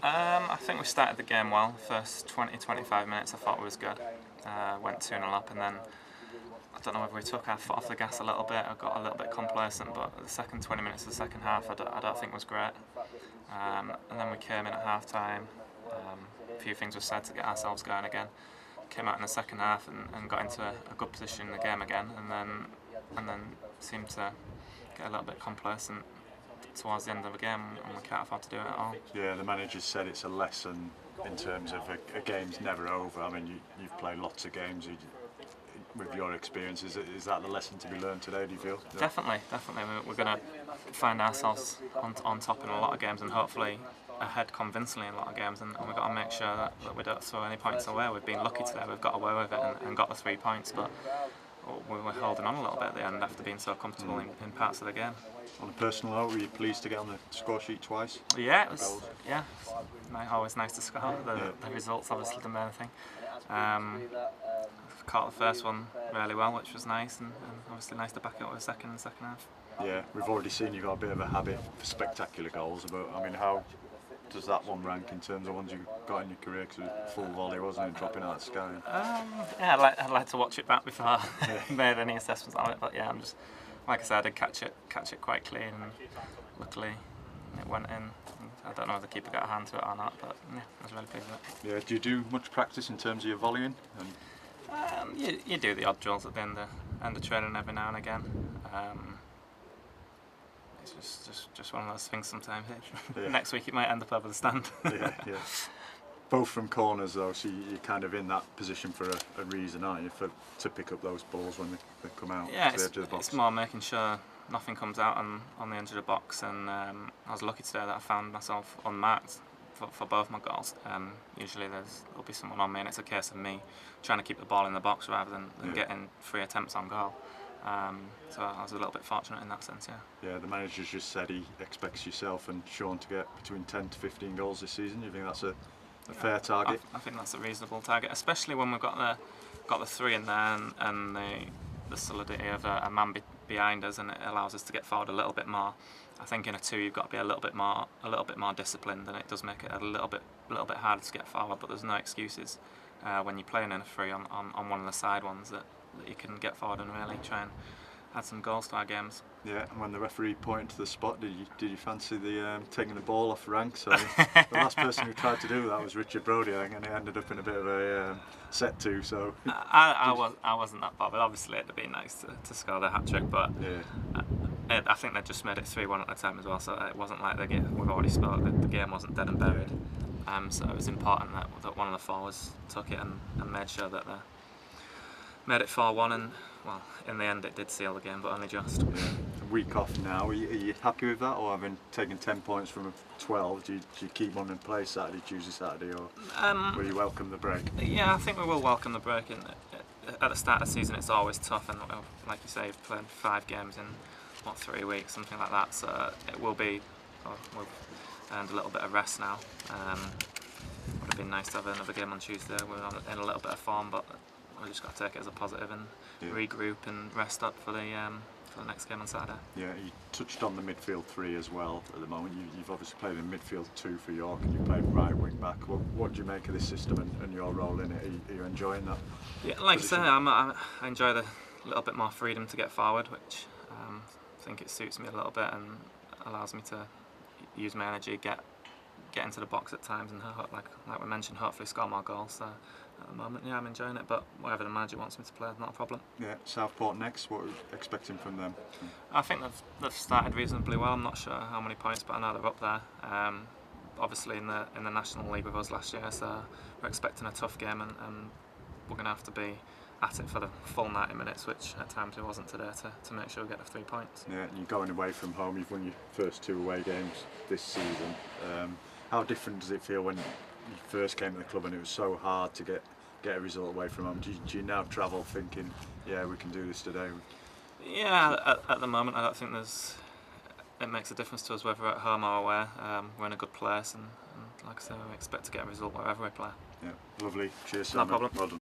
I think we started the game well. First 20-25 minutes I thought was good. Went 2-0 up, and then I don't know whether we took our foot off the gas a little bit. I got a little bit complacent, but the second 20 minutes of the second half I don't think was great. And then we came in at half time. A few things were said to get ourselves going again. Came out in the second half and got into a good position in the game again, and then seemed to get a little bit complacent towards the end of the game, and we can't afford to do it at all. Yeah, the manager said it's a lesson in terms of a game's never over. I mean, you've played lots of games. With your experience, is that the lesson to be learned today, do you feel? Definitely. We're going to find ourselves on top in a lot of games, and hopefully ahead convincingly in a lot of games, and we've got to make sure that we don't throw any points away. We've been lucky today, we've got away with it and got the 3 points, but we were holding on a little bit at the end after being so comfortable in parts of the game. On a personal note, were you pleased to get on the score sheet twice? Yeah, it was. Yeah, always nice to score. The results obviously the main thing. Caught the first one really well, which was nice, and obviously nice to back it up with the second half. Yeah, we've already seen you've got a bit of a habit for spectacular goals. But I mean, how does that one rank in terms of ones you got in your career? Because it was full volley, wasn't it, dropping out of the sky? Yeah, I'd like to watch it back before I made any assessments on it. But yeah, I'm just, like I said, I did catch it quite clean, and luckily it went in. I don't know if the keeper got a hand to it or not, but yeah, I was really pleased with it. Yeah, do you do much practice in terms of your volleying? You do the odd drills at the end of training every now and again. It's just one of those things sometimes. Yeah. Next week it might end up over the stand. Yeah. Both from corners though, so you're kind of in that position for a reason, aren't you? To pick up those balls when they come out. Yeah, to the edge of the box. It's more making sure nothing comes out on the edge of the box, and I was lucky today that I found myself unmarked for both my goals. Usually there'll be someone on me, and it's a case of me trying to keep the ball in the box rather than getting 3 attempts on goal. So I was a little bit fortunate in that sense, yeah. Yeah, the manager's just said he expects yourself and Sean to get between 10 to 15 goals this season. Do you think that's a fair target? I think that's a reasonable target, especially when we've got the 3 in there and the solidity of a man behind us, and it allows us to get forward a little bit more. I think in a 2 you've got to be a little bit more disciplined, and it does make it a little bit harder to get forward. But there's no excuses when you're playing in a 3 on one of the side ones that you can get forward and really try and add some goals to our games. Yeah, and when the referee pointed to the spot, did you fancy the taking the ball off rank? So the last person who tried to do that was Richard Brodie, I think, and he ended up in a bit of a set to. So I wasn't that bothered. Obviously, it'd be nice to score the hat trick, but yeah. I think they just made it 3-1 at the time as well. So it wasn't like we've already scored. The game wasn't dead and buried. So it was important that one of the forwards took it and made sure that they made it 4-1, and well, in the end it did seal the game, but only just. Yeah. A week off now, are you happy with that, or having taken 10 points from 12, do you keep on and play Saturday, Tuesday, Saturday, or will you welcome the break? Yeah, I think we will welcome the break. At the start of the season it's always tough, and like you say, you've played 5 games in 3 weeks, something like that, so it will be, we've earned a little bit of rest now. Would have been nice to have another game on Tuesday. We're in a little bit of form, but we just got to take it as a positive and regroup and rest up for the next game on Saturday. Yeah, you touched on the midfield 3 as well at the moment. You've obviously played in midfield 2 for York, and you played right wing back. What do you make of this system and your role in it? Are you enjoying that? Yeah, like position? I say, I enjoy the little bit more freedom to get forward, which I think it suits me a little bit and allows me to use my energy, get into the box at times, and like we mentioned, hopefully score more goals. So at the moment, yeah, I'm enjoying it, but whatever the manager wants me to play, not a problem. Yeah, Southport next, what are you expecting from them? I think they've started reasonably well. I'm not sure how many points, but I know they're up there. Obviously in the National League with us last year, so we're expecting a tough game, and we're going to have to be at it for the full 90 minutes, which at times it wasn't today, to make sure we get the 3 points. Yeah, and you're going away from home, you've won your first 2 away games this season. How different does it feel when you first came to the club and it was so hard to get a result away from home? Do you now travel thinking, yeah, we can do this today? Yeah, at the moment I don't think it makes a difference to us whether we're at home or away. We're in a good place, and like I say, we expect to get a result wherever we play. Yeah, lovely. Cheers, No Simon. problem. Well done.